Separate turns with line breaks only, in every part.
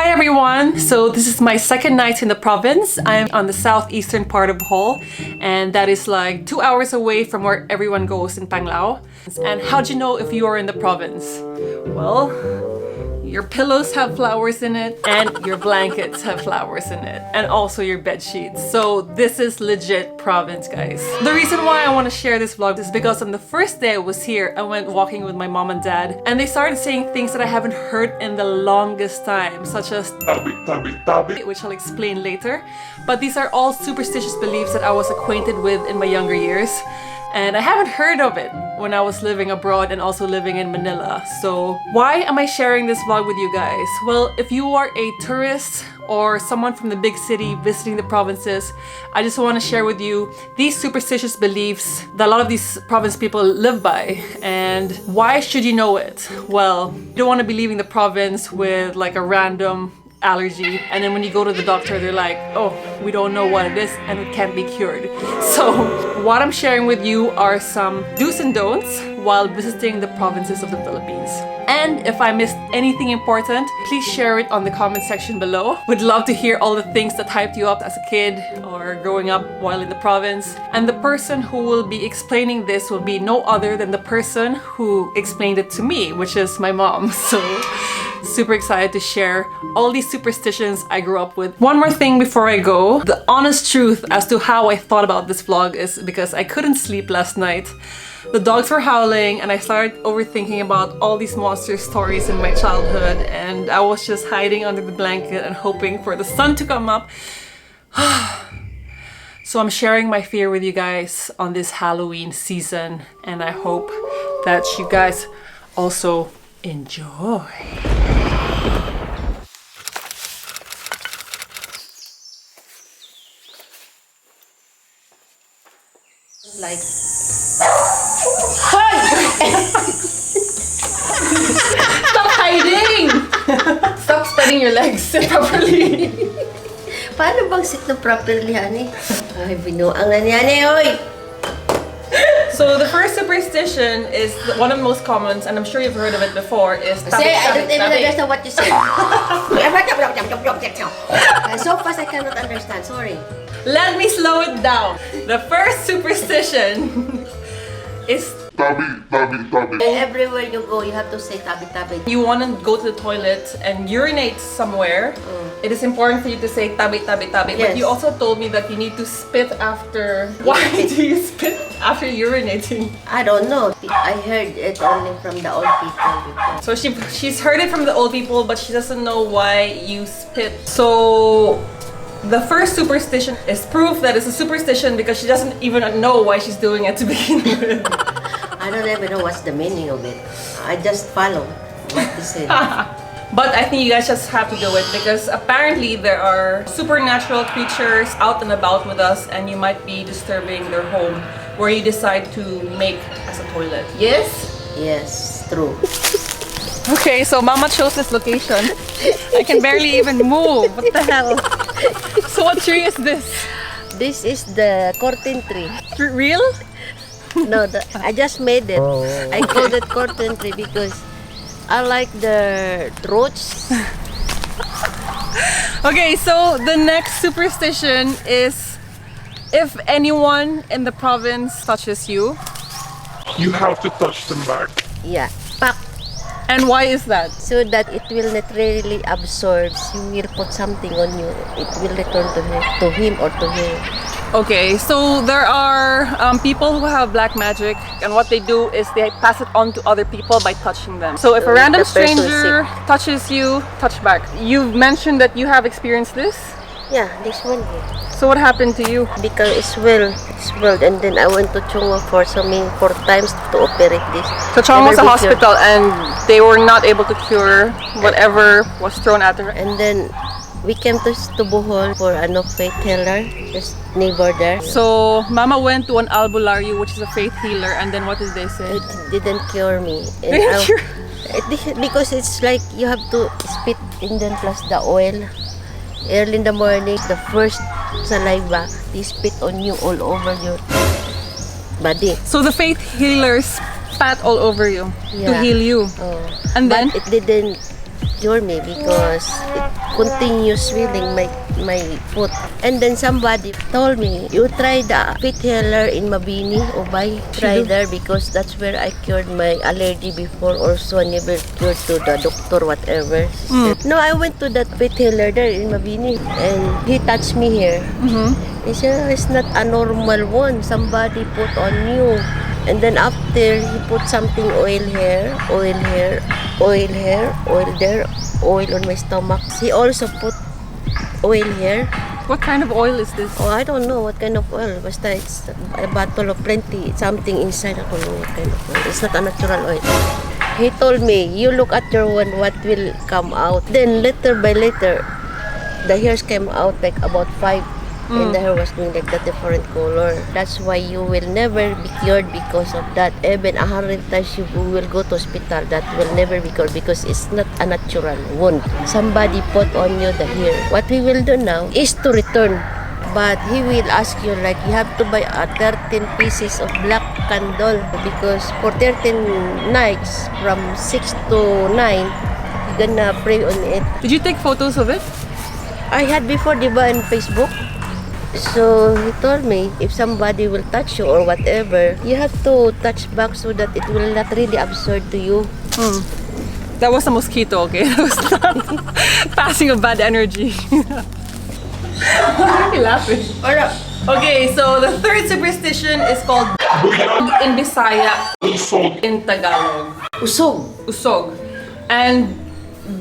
Hi everyone! So this is my second night in the province. I'm on the southeastern part of Bohol, and that is like 2 hours away from where everyone goes in Panglao. And how'd you know if you are in the province? Well, your pillows have flowers in it, and your blankets have flowers in it, and also your bed sheets. So this is legit province, guys. The reason why I want to share this vlog is because on the first day I was here, I went walking with my mom and dad, and they started saying things that I haven't heard in the longest time, such as tabi, which I'll explain later. But these are all superstitious beliefs that I was acquainted with in my younger years. And I haven't heard of it when I was living abroad and also living in Manila. So why am I sharing this vlog with you guys? Well, if you are a tourist or someone from the big city visiting the provinces, I just want to share with you these superstitious beliefs that a lot of these province people live by. And why should you know it? Well, you don't want to be leaving the province with like a random allergy, and then when you go to the doctor they're like, oh, we don't know what it is and it can't be cured. So what I'm sharing with you are some do's and don'ts while visiting the provinces of the Philippines. And if I missed anything important, please share it on the comment section below. Would love to hear all the things that hyped you up as a kid or growing up while in the province. And the person who will be explaining this will be no other than the person who explained it to me, which is my mom. So super excited to share all these superstitions I grew up with. One more thing before I go. The honest truth as to how I thought about this vlog is because I couldn't sleep last night. The dogs were howling and I started overthinking about all these monster stories in my childhood, and I was just hiding under the blanket and hoping for the sun to come up. So I'm sharing my fear with you guys on this Halloween season, and I hope that you guys also enjoy.
Like,
stop hiding! Stop spreading your legs properly.
paano bang sit na properly, honey? Ay, binuang na niyan eh, oy!
So the first superstition is one of the most common, and I'm sure you've heard of it before, is tabi,
Say, I don't
tabi,
even
tabi.
understand what you say. So fast I cannot understand, sorry.
Let me slow it down. The first superstition is
Tabi.
Everywhere you go, you have to say tabi-tabi.
you want to go to the toilet and urinate somewhere. It is important for you to say tabi. But
Yes.
you also told me that you need to spit after. Why do you spit after urinating?
I don't know. I heard it only from the old people before.
So she's heard it from the old people, but she doesn't know why you spit. So the first superstition is proof that it's a superstition because she doesn't even know why she's doing it to begin with.
I don't even know what's the meaning of it. I just follow what they say.
But I think you guys just have to do it because apparently there are supernatural creatures out and about with us, and you might be disturbing their home where you decide to make as a toilet. Yes?
Yes, true.
Okay, so Mama chose this location. I can barely even move. What the hell? So what tree is this?
This is the curtain tree.
Real?
No, I just made it. I called it curtain tree because I like the roots.
Okay, so the next superstition is if anyone in the province touches you.
You have to touch them back.
Yeah, pak.
And why is that?
So that it will not really absorb. You will put something on you, it will return to him or to her.
Okay, so there are people who have black magic, and what they do is they pass it on to other people by touching them. So if a
So
random
the person is
stranger touches you, touch back. You've mentioned that you have experienced this.
Yeah, this one.
So what happened to you?
Because it's swelled, and then I went to Chungo for 4 times to operate this.
So Chong was a
Never be cured.
hospital, and they were not able to cure whatever was thrown at her.
And then we came to Bohol for faith healer, just neighbor there.
So Mama went to an albularyo, which is a faith healer, and then what did they say?
It didn't cure me. And
Didn't cure?
because it's like you have to spit in then plus the oil. Early in the morning, the first saliva, they spit on you all over your body.
So the faith healers spat all over you to
Yeah.
heal you.
Oh.
And then?
But it didn't cure me because it continues swelling my foot. And then somebody told me, you try the feet healer in Mabini, Ubay. Try there because that's where I cured my allergy before. Also, I never cured to the doctor, whatever. She said, no, I went to that feet healer there in Mabini and he touched me here. He said, it's not a normal one. Somebody put on you. And then after, he put something oil here, oil here, oil here, oil there, oil on my stomach. He also put oil here.
What kind of oil is this?
Oh, I don't know what kind of oil. Basta it's a bottle of plenty. Something inside. I don't know what kind of oil. It's not a natural oil. He told me, you look at your one, what will come out. Then little by little, the hairs came out like about 5. And the hair was going like that different color. That's why you will never be cured because of that. Even 100 times you will go to hospital, that will never be cured because it's not a natural wound. Somebody put on you the hair. What we will do now is to return. But he will ask you like you have to buy 13 pieces of black candle because for 13 nights from 6 to 9, you're gonna pray on it.
Did you take photos of it?
I had before, diba, on Facebook. So he told me if somebody will touch you or whatever, you have to touch back so that it will not really absorb to you.
That was a mosquito, okay? That was not passing a bad energy. Why are you laughing? Okay, so the third superstition is called in Bisaya, in Tagalog.
Usog.
Usog. And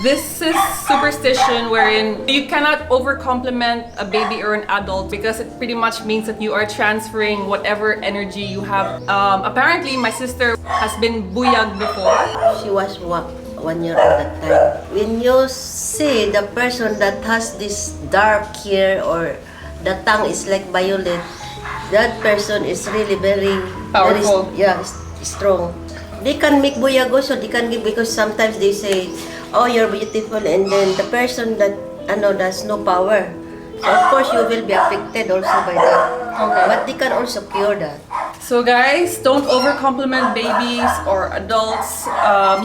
this is superstition wherein you cannot overcompliment a baby or an adult because it pretty much means that you are transferring whatever energy you have. Apparently, my sister has been buyag before.
She was 1 year old at that time. When you see the person that has this dark hair or the tongue is like violet, that person is really very
Powerful.
Strong. They can make buyag also. They can give because sometimes they say, oh, you're beautiful, and then the person that does no power. So of course you will be affected also by that.
Okay.
But they can also cure that.
So guys, don't overcompliment babies or adults.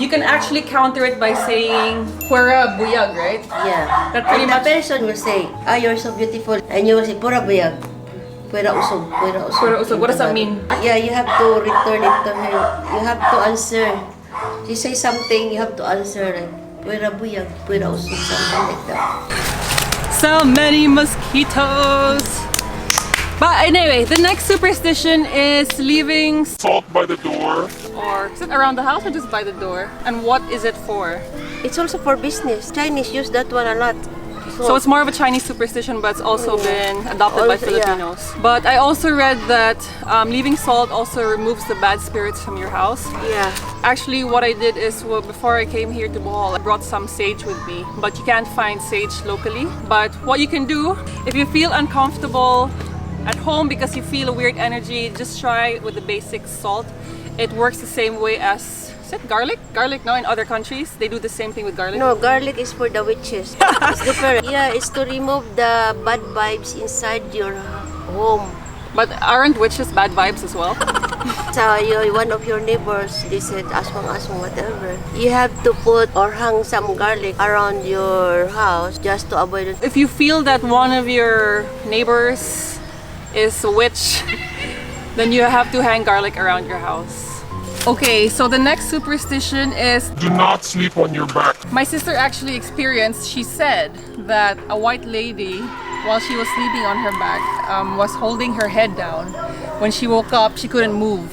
You can actually counter it by saying "Pura buyag," right?
Yeah.
That pretty
And the
much.
person will say, you're so beautiful, and you will say, pura buyag. Pura usog, pura usog.
Pura usog. What does that mean?
Yeah, you have to return it to her. You have to answer. She say something, you have to answer like, pura buyag, pura usog, something like that.
So many mosquitoes. But anyway, the next superstition is leaving
Salt by the door.
or is it around the house or just by the door? And what is it for?
It's also for business. Chinese use that one a lot.
So it's more of a Chinese superstition, but it's also been adopted by
Also, yeah.
Filipinos. But I also read that leaving salt also removes the bad spirits from your house.
Yeah.
Actually, what I did is, well, before I came here to Bohol, I brought some sage with me. But you can't find sage locally. But what you can do, if you feel uncomfortable at home because you feel a weird energy, just try with the basic salt. It works the same way as, is it garlic? Garlic, no, in other countries, they do the same thing with garlic.
No, garlic is for the witches. It's different. Yeah, it's to remove the bad vibes inside your home.
But aren't witches bad vibes as well?
So one of your neighbors, they said aswang whatever. You have to put or hang some garlic around your house just to avoid it.
If you feel that one of your neighbors is a witch, then you have to hang garlic around your house. Okay, so the next superstition is,
Do not sleep on your back.
my sister actually experienced, she said that a white lady, while she was sleeping on her back, was holding her head down. When she woke up, she couldn't move.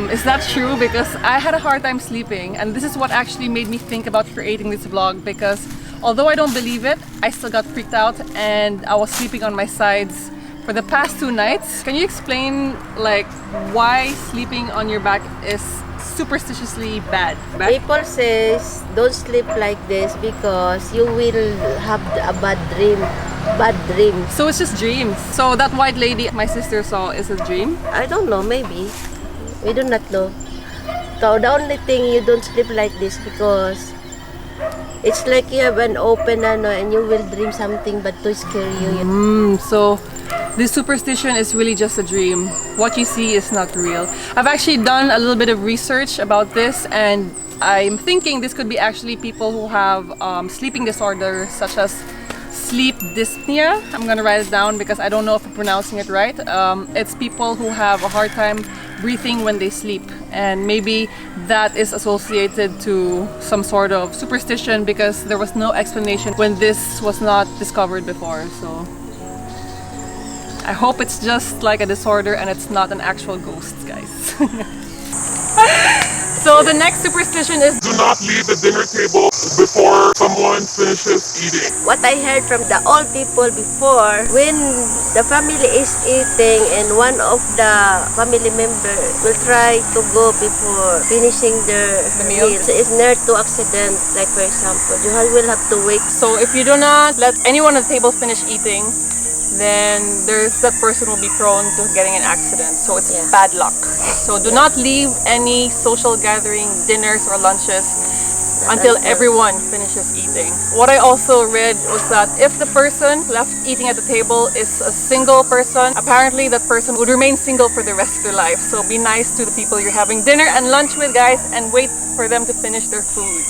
Is that true? Because I had a hard time sleeping, and this is what actually made me think about creating this vlog, because although I don't believe it, I still got freaked out and I was sleeping on my sides for the past 2 nights. Can you explain like why sleeping on your back is superstitiously bad?
People says don't sleep like this because you will have a bad dream. Bad dream.
So it's just dreams. So that white lady my sister saw is a dream?
I don't know, maybe. We do not know. So the only thing you don't sleep like this because it's like you have an open and you will dream something but to scare you.
So This superstition is really just a dream. What you see is not real. I've actually done a little bit of research about this, and I'm thinking this could be actually people who have sleeping disorders such as sleep dyspnea. I'm gonna write it down because I don't know if I'm pronouncing it right. It's people who have a hard time breathing when they sleep, and maybe that is associated to some sort of superstition because there was no explanation when this was not discovered before. So I hope it's just like a disorder and it's not an actual ghost, guys. So the next superstition is
Do not leave the dinner table before someone finishes eating.
What I heard from the old people before, when the family is eating and one of the family member will try to go before finishing their
meal.
meal, so it's near to accident. Like for example, you will have to wait.
so if you do not let anyone at the table finish eating, then that person will be prone to getting an accident. So it's
Yeah.
bad luck. So do not leave any social gathering, dinners or lunches until everyone finishes eating. What I also read was that if the person left eating at the table is a single person, apparently that person would remain single for the rest of their life. So be nice to the people you're having dinner and lunch with, guys, and wait for them to finish their food.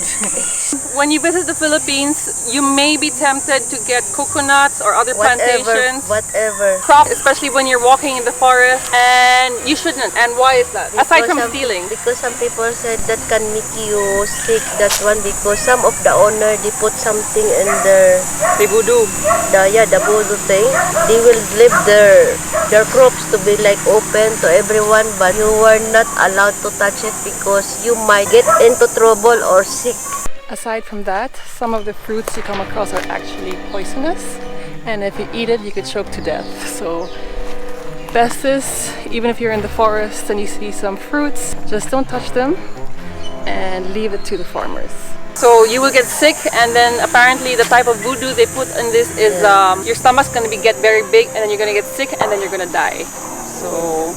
When you visit the Philippines, you may be tempted to get coconuts or other plantations.
Whatever.
Crop, especially when you're walking in the forest, and you shouldn't. And why is that? Aside from stealing.
Because some people said that can make you sick. That's one because some of the owner they put something in their
They voodoo.
the voodoo thing. They will leave their crops to be like open to everyone, but you are not allowed to touch it because you might get into trouble or sick.
Aside from that, some of the fruits you come across are actually poisonous, and if you eat it, you could choke to death. So best is, even if you're in the forest and you see some fruits, just don't touch them and leave it to the farmers. So you will get sick, and then apparently the type of voodoo they put in this is your stomach's gonna get very big, and then you're gonna get sick, and then you're gonna die. So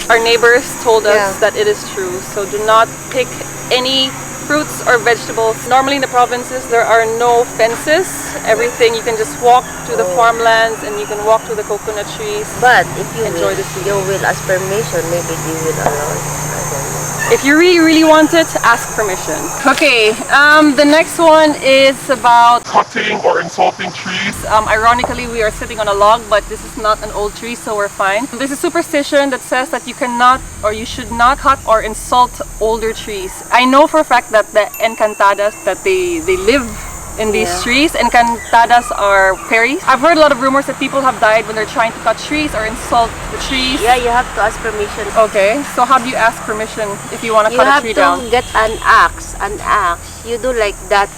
our neighbors told us
Yeah.
that it is true. So do not pick any fruits or vegetables. Normally in the provinces there are no fences. Everything you can just walk to the farmlands, and you can walk to the coconut trees.
But if you
Enjoy
will,
the sea.
you will ask permission, maybe they will allow it. I don't know.
If you really want it, ask permission. Okay, the next one is about
Cutting or insulting trees.
ironically, we are sitting on a log, but this is not an old tree, so we're fine. There's a superstition that says that you cannot or you should not cut or insult older trees. I know for a fact that the encantadas, that they live in these
Yeah.
trees. Encantadas are fairies. I've heard a lot of rumors that people have died when they're trying to cut trees or insult the trees.
Yeah, you have to ask permission.
Okay, so how do you ask permission if you want to
You
cut a
have
tree
to
down?
get an axe. An axe. You do like that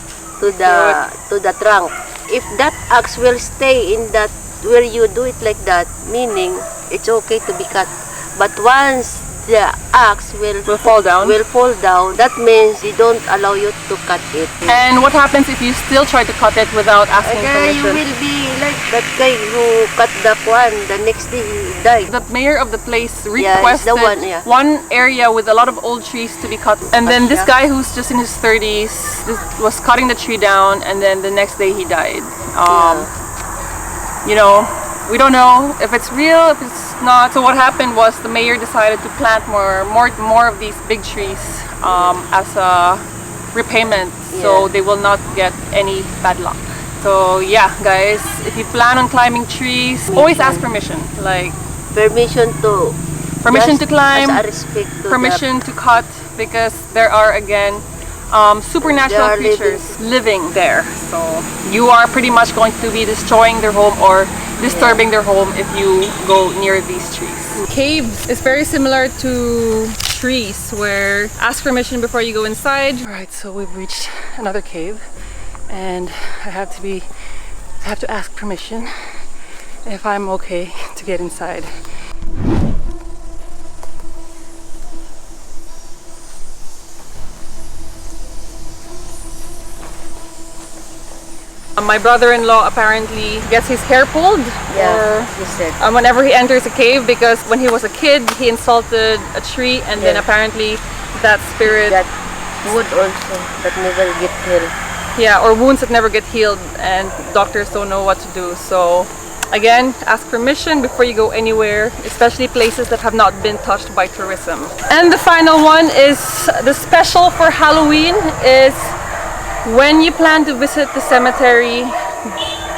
to the trunk. If that axe will stay in that where you do it like that, meaning it's okay to be cut. But once the axe will
Fall down.
that means they don't allow you to cut it.
And what happens if you still try to cut it without asking
Okay, you
permission?
will be like that guy who cut the one. The next day he died.
The mayor of the place
Yeah, he's
requested
the one, yeah.
one area with a lot of old trees to be cut. And then this guy who's just in his 30s was cutting the tree down, and then the next day he died. You know, we don't know if it's real, if it's not. So what happened was the mayor decided to plant more of these big trees as a repayment, so
Yeah.
they will not get any bad luck. So yeah, guys, if you plan on climbing trees, always ask permission. Like
Permission to
permission
just
to climb,
as a respect to
permission to cut, because there are again supernatural
They are
creatures living there. So you are pretty much going to be destroying their home or disturbing their home if you go near these trees. Caves is very similar to trees, where ask permission before you go inside. All right, so we've reached another cave, and I have to ask permission if I'm okay to get inside. My brother-in-law apparently gets his hair pulled
he said.
whenever he enters a cave, because when he was a kid he insulted a tree, and then
Yeah.
apparently that spirit,
That wood also that never get healed.
yeah, or wounds that never get healed, and doctors don't know what to do. So Again, ask permission before you go anywhere, especially places that have not been touched by tourism. And the final one is the special for Halloween is when you plan to visit the cemetery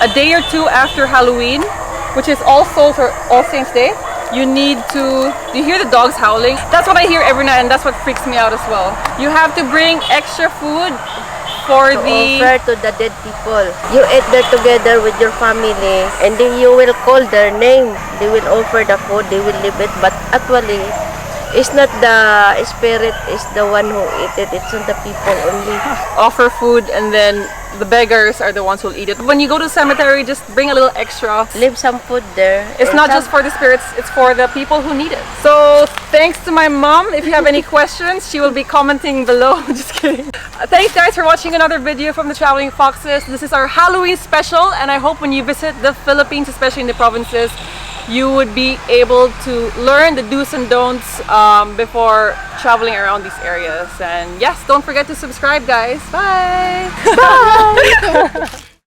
a day or two after Halloween, which is also for All Saints Day. You need to, you hear the dogs howling? That's what I hear every night, and that's what freaks me out as well. You have to bring extra food for
to
the
offer to the dead people. You eat there together with your family, and then you will call their name. They will offer the food, they will leave it, but actually, it's not the spirit, it's the one who eat it. It's not the people only.
offer food, and then the beggars are the ones who'll eat it. When you go to the cemetery, just bring a little extra.
Leave some food there.
It's not just for the spirits, it's for the people who need it. So thanks to my mom. If you have any questions, she will be commenting below. Just kidding. Thanks guys for watching another video from the Traveling Foxes. This is our Halloween special, and I hope when you visit the Philippines, especially in the provinces, you would be able to learn the do's and don'ts before traveling around these areas. And yes, don't forget to subscribe guys. Bye! Bye!